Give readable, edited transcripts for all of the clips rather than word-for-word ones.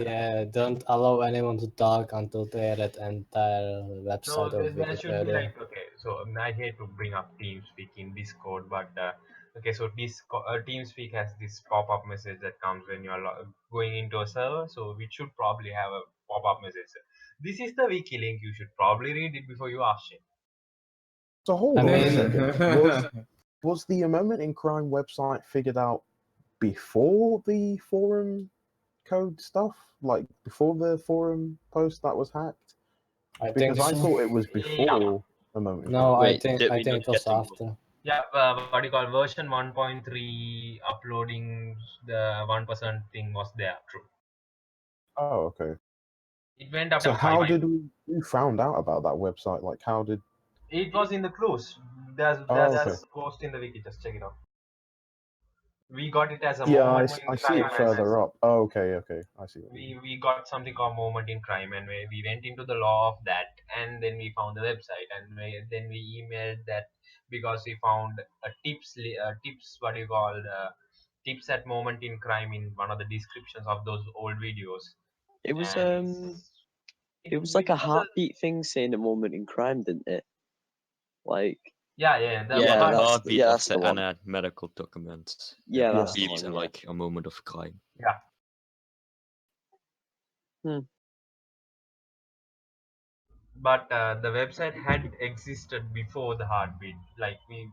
Yeah, don't allow anyone to talk until they read entire No, website or there should be Wikipedia. like, okay. So I hate to bring up TeamSpeak in Discord, but okay. So TeamSpeak has this pop-up message that comes when you are going into a server. So we should probably have a pop-up message. This is the wiki link. You should probably read it before you ask it. So I hold on a mean, second. Was the Amendment in Crime website figured out before the forum code stuff? Like before the forum post that was hacked? I Because think I so. thought it was Yeah, before Amendment in No, Crime. Wait, did I we not think it was get them? after. yeah. What do you call version 1.3 uploading the 1% thing was there. True. Oh, okay. It went up So to 5. how did we found out about that website? Like how did? It was in the clues. There's Oh, okay. post in the wiki. Just check it out. We got it as a Yeah, moment in I see crime, it and further up. Oh, okay, okay. I see what you mean. we got something called moment in crime, and we went into the law of that, and then we found the website, and then we emailed that because we found a tips, what do you call, tips at moment in crime in one of the descriptions of those old videos. It was And it was like a was a, heartbeat thing saying a moment in crime, didn't it? Like yeah, that Yeah, was that's heartbeat. that's the one. medical documents. Yeah, that's the Beeps one. in Yeah. like a moment of crime. Yeah. Hmm. But the website had existed before the heartbeat. Like we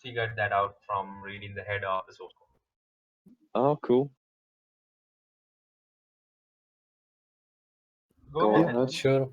figured that out from reading the header of the source code. Oh, cool. Go Go ahead. ahead. Sure.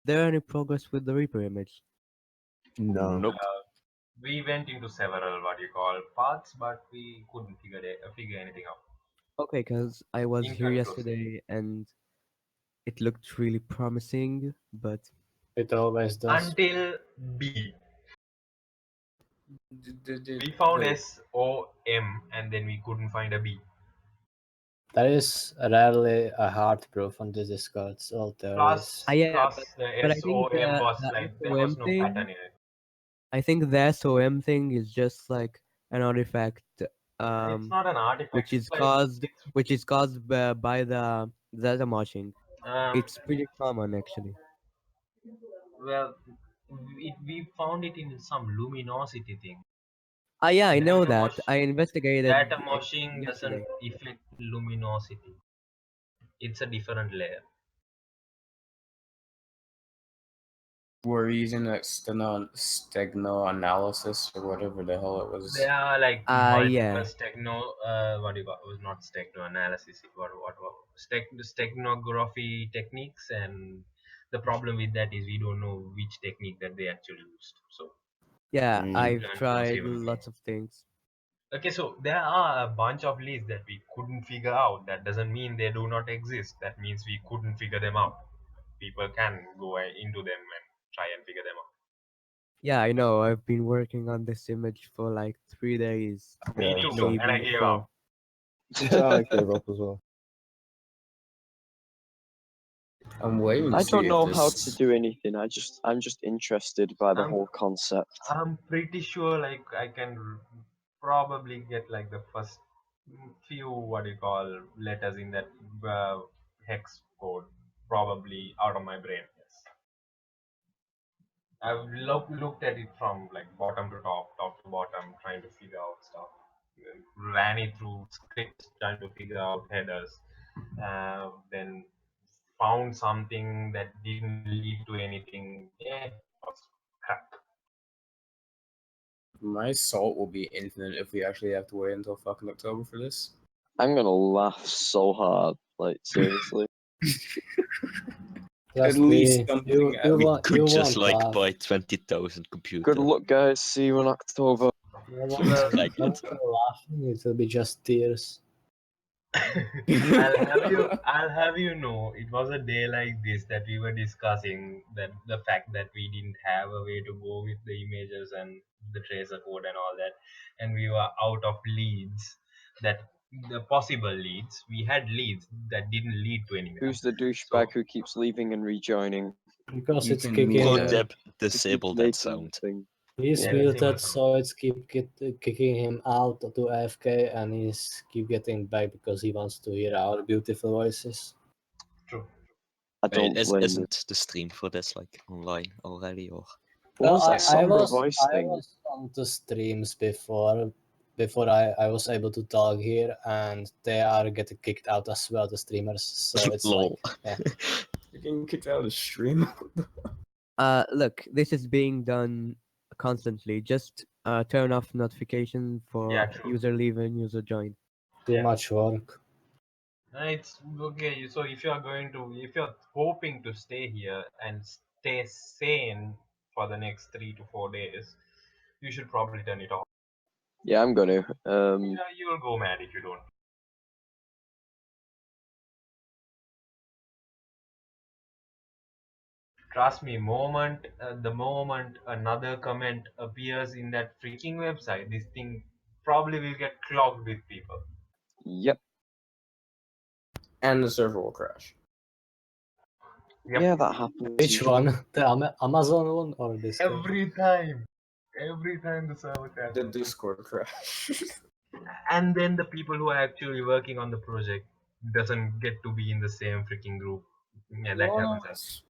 There any progress with the Reaper image? No. Nope. We went into several what you call paths, but we couldn't figure anything out. Okay, because I was here Inconclusive. yesterday and it looked really promising, but It always does. Until B. We found Wait. SOM and then we couldn't find a B. There is rarely a hard proof on the Discord, all theories. yeah, Plus but the I think SOM was the like there was SOM no thing, pattern in it. I think the SOM thing is just like an artifact, It's not an artifact. which is It's like caused by the Zelda moshing. It's pretty common actually. well, we found it in some luminosity thing. Yeah, I know Data that. mosh- I investigated Data moshing doesn't yesterday. affect luminosity. It's a different layer. We're using stegno analysis or whatever the hell it was. There are like Yeah. multiple what do you call, it was not stegno analysis, steganography techniques, and the problem with that is we don't know which technique that they actually used. So Yeah, I've tried inconclusive. lots of things. Okay, so there are a bunch of leads that we couldn't figure out. That doesn't mean they do not exist. That means we couldn't figure them out. People can go into them and try and figure them out. Yeah, I know. I've been working on this image for like 3 days. Me Yeah, too, so- and I Maybe gave 4. up. Yeah, I gave up as well. I'm waiting to I see don't if know how this- to do anything. I'm just interested by the I'm- whole concept. I'm pretty sure like I can probably get like the first few what do you call letters in that hex code probably out of my brain. Yes, I've looked at it from like bottom to top to bottom, trying to figure out stuff. Ran it through scripts, trying to figure out headers. Then found something that didn't lead to anything. Yeah, was crap. My salt will be infinite if we actually have to wait until fucking October for this. I'm gonna laugh so hard, like seriously. Trust At least me, something you we won't, Could you just won't like laugh. buy 20,000 computers. Good luck, guys. See you in October. No one's Like no one's laughing, it will be just tears. I'll have you know, it was a day like this that we were discussing that the fact that we didn't have a way to go with the images and the tracer code and all that, and we were out of leads, that the possible leads. We had leads that didn't lead to anywhere. Who's the douchebag who keeps leaving and rejoining? Because You it's can kicking. mute Pro that. tip, Who keeps disable that making sound. thing? He's Every single muted, server. so it's kicking him out to AFK, and he's keep getting back because he wants to hear our beautiful voices. True. I Wait, don't blame you. isn't the stream for this like online already or? What was that I Sombra voice I thing? was on the streams before I was able to talk here, and they are getting kicked out as well, the streamers. So it's like, Lol. yeah. You're getting kicked out of the stream. Look, this is being done constantly. Just turn off notification for Yeah, true. user leave and user join. Too Yeah. much work. It's okay. So if if you're hoping to stay here and stay sane for the next 3 to 4 days, you should probably turn it off. Yeah, I'm gonna. Yeah, you'll go mad if you don't. Trust me, the moment another comment appears in that freaking website, this thing probably will get clogged with people. Yep. And the server will crash. Yep. Yeah, that happens. Which usually. one? The Amazon one or Discord? Every time the server The crashes. Discord crash. And then the people who are actually working on the project doesn't get to be in the same freaking group. Yeah, that happens as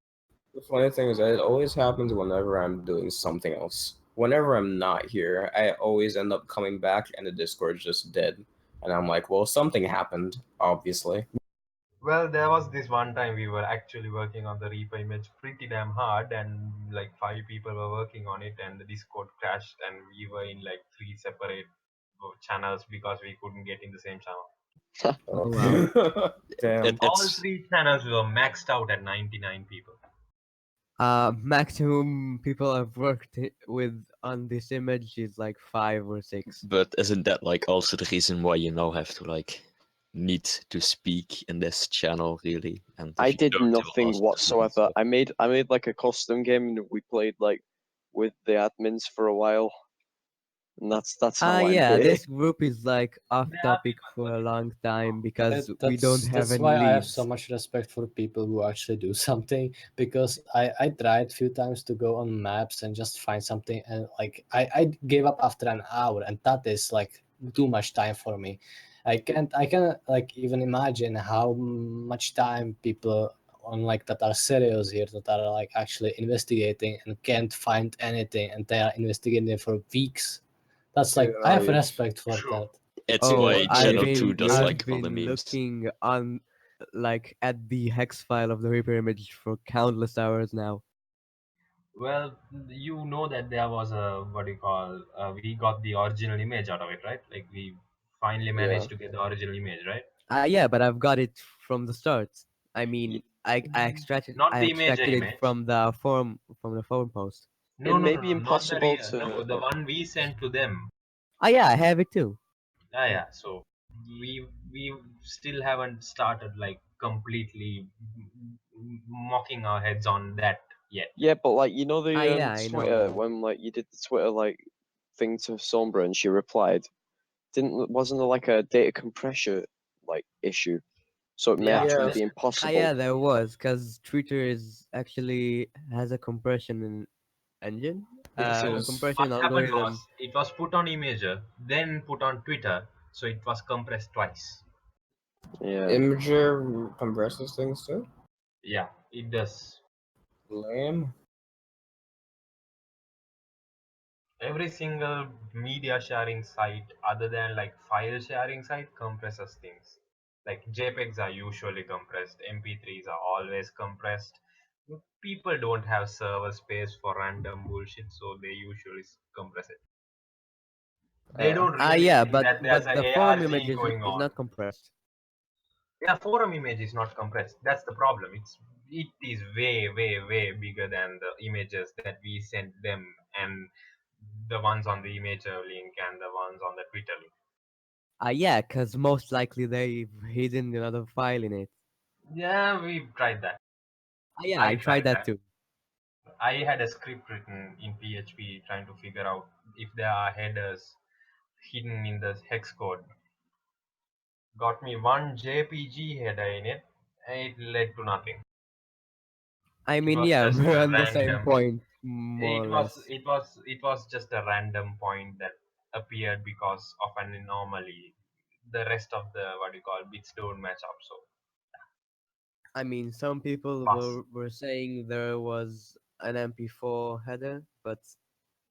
The funny thing is that it always happens whenever I'm doing something else. Whenever I'm not here, I always end up coming back and the Discord's just dead. And I'm like, well, something happened, obviously. well. There was this one time we were actually working on the Reaper image pretty damn hard, and like 5 people were working on it, and the Discord crashed, and we were in like 3 separate channels because we couldn't get in the same channel. Oh wow. Damn. All It's 3 channels were maxed out at 99 people. Maximum people I've worked with on this image is like 5 or 6. but isn't that like also the reason why you now have to like need to speak in this channel really? And if I you did don't, you will nothing also lose whatsoever. it. I made like a custom game and we played like with the admins for a while. And that's how I'm Yeah, here. this group is like off There are topic for a long time That- because we don't have that's any why I have leads. so much respect for people who actually do something, because I tried a few times to go on maps and just find something, and like I gave up after an hour, and that is like too much time for me. I can like even imagine how much time people on like that are serious here, that are like actually investigating and can't find anything, and they are investigating for weeks. That's like, I have Yeah, respect for True. that. It's Oh, why I've Channel 2 been- does I've like all the been memes. looking on like at the hex file of the Reaper image for countless hours now. Well, you know that there was a what do you call? We got the original image out of it, right? Like we finally managed to get the original image, right? Yeah, but I've got it from the start. I mean, Not I the extracted it image. from the forum post. No, It no, may no, be no, not the impossible real. No, the to. one we sent to them. Yeah, I have it too. Yeah. So we still haven't started like completely mocking our heads on that yet. Yeah, but like you know the Yeah, I know Twitter that. when like you did the Twitter like thing to Sombra and she replied, wasn't there like a data compression like issue? So it may Yeah. actually Yeah. be impossible. Yeah, there was, because Twitter is actually has a compression engine, Which So a is compression what happened algorithm. was it was put on Imager, then put on Twitter, so it was compressed twice. Yeah. Imager compresses things too. Yeah, it does. Lame. Every single media sharing site other than like file sharing site compresses things. Like JPEGs are usually compressed, MP3s are always compressed. People don't have server space for random bullshit, so they usually compress it. They don't really Yeah, think but that there's the a forum ARG image going is on. not compressed. Yeah, forum image is not compressed. That's the problem. It is way bigger than the images that we sent them, and the ones on the Imager link and the ones on the Twitter link. Yeah, because most likely they've hidden another file in it. Yeah, we tried that. Yeah, I tried that too. I had a script written in PHP trying to figure out if there are headers hidden in the hex code. Got me one JPG header in it, and it led to nothing. I It mean, was yeah, just we're a on the same random. point. more or It was less. it was it was just a random point that appeared because of an anomaly. The rest of the what you call bits don't match up. So I mean, some people pass. were saying there was an MP4 header, but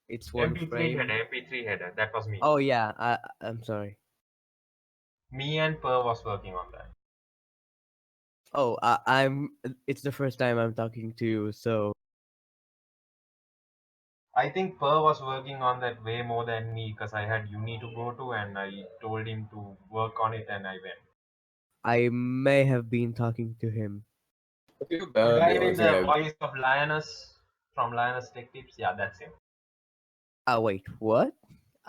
it's one MP3 frame. header, MP3 header. That was me. Oh yeah, I'm sorry. Me and Per was working on that. Oh, I'm. It's the first time I'm talking to you, so I think Per was working on that way more than me because I had uni to go to and I told him to work on it and I went. I may have been talking to him. I feel The bad. The guy only with thing the I voice of Lioness from Lioness Tech Tips, yeah, that's him. Ah, wait, what?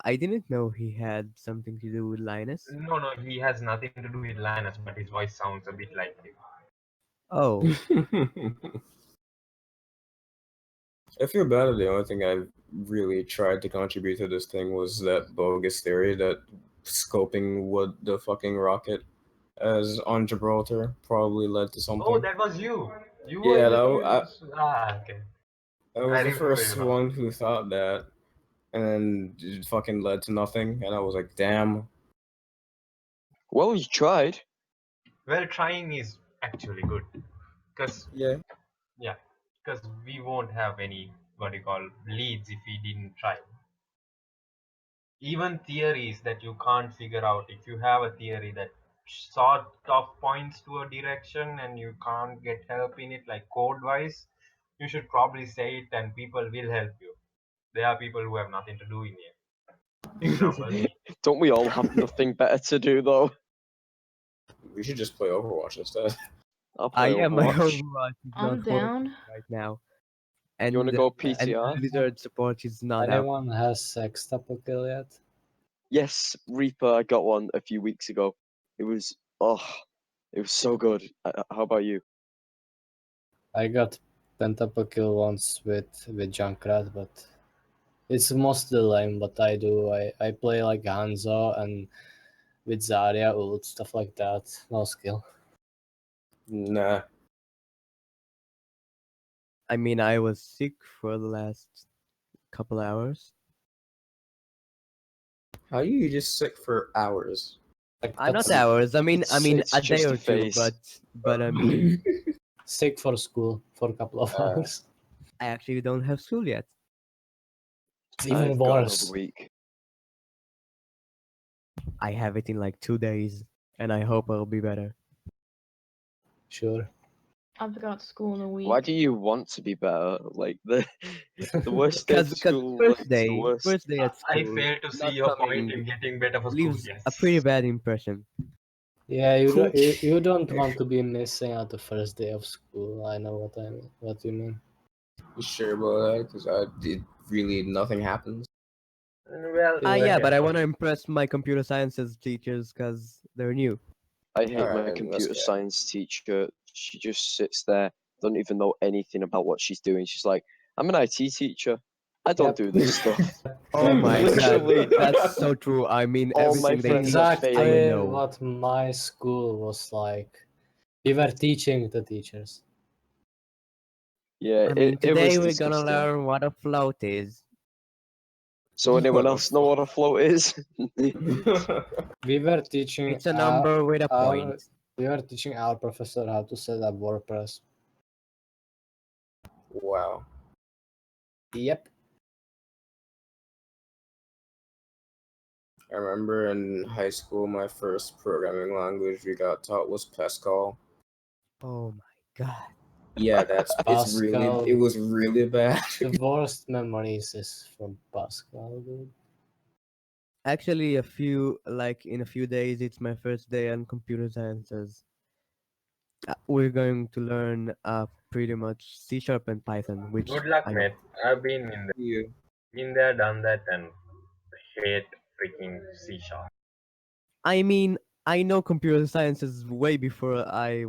I didn't know he had something to do with Linus. No, he has nothing to do with Lioness, but his voice sounds a bit like him. Oh, I feel bad that the only thing I really tried to contribute to this thing was that bogus theory that scoping what the fucking rocket as on Gibraltar probably led to Oh, something. that was you. You were Yeah, okay. I I was the remember first you now. one who thought that, and then it fucking led to nothing, and I was like, damn. Well, you tried. Well, trying is actually good because Yeah. yeah, because we won't have any what you call leads if we didn't try. Even theories that you can't figure out, if you have a theory that sort of points to a direction and you can't get help in it, like code wise, you should probably say it and people will help you. There are people who have nothing to do in here. Example, me. Don't we all have nothing better to do though? We should just play Overwatch instead. I'll play yeah, my Overwatch. Overwatch is I'm not working down. right now, You want to and go and PTR? Blizzard support is not out. Anyone has sextuple yet? Yes, Reaper. I got one a few weeks ago. It was it was so good. How about you? I got pentaple once with Junkrat, but it's mostly lame. But I play like Hanzo and with Zarya ult, stuff like that. No skill. Nah. I mean, I was sick for the last couple hours. How are you just sick for hours? Like Not that's hours. I mean, It's a day just a or two, phase. but I mean, sick for school for a couple of hours. I actually don't have school yet. It's even I've got worse. another week. I have it in like 2 days, and I hope I'll be better. Sure. I've got school in a week. Why do you want to be better? Like the worst day of Because school. Like, first it's the day, worst. first day at I school, fail to see not your point coming in getting better for school. leaves Yes. a pretty bad impression. Yeah, you don't want to be missing out the first day of school. I know what I mean. What you mean? You sure about that? Because I did really nothing happens. Well, Yeah, Yeah. but I want to impress my computer sciences teachers because they're new. I hate my Alright, let's computer go. science teacher. She just sits there, doesn't even know anything about what she's doing. She's like, I'm an IT teacher. I don't Yep. do this stuff. Oh my Literally. god, that's so true. I mean, All my everything they friends teach, are I Exactly know. what my school was like. We were teaching the teachers. Yeah, I mean, it was today we're gonna disgusting. learn what a float is. So anyone What the else know what a float is? We were teaching It's a number with a point. we were teaching our professor how to set up WordPress. Wow. Yep. I remember in high school, my first programming language we got taught was Pascal. Oh my god. Yeah, it Pascal. was really bad. The worst memories is from Pascal, dude. Actually, in a few days, it's my first day on computer sciences. We're going to learn pretty much C# and Python, which good luck, I know. mate. I've Yeah. been there, done that, and hate freaking C sharp. I mean, I know computer sciences way before I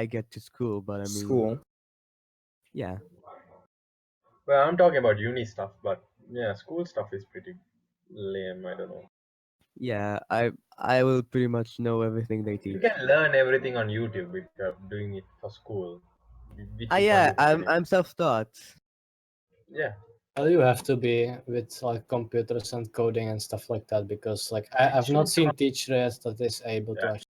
get to school, but I mean, School. yeah, Well, I'm talking about uni stuff, but yeah, school stuff is pretty lame. I don't know. yeah, I will pretty much know everything they You teach. can learn everything on YouTube if you're doing it for school, which is Yeah, unnecessary. I'm self-taught. Yeah. Well, you have to be with like computers and coding and stuff like that because like It I've not should seen come. teachers that is able to Yeah. actually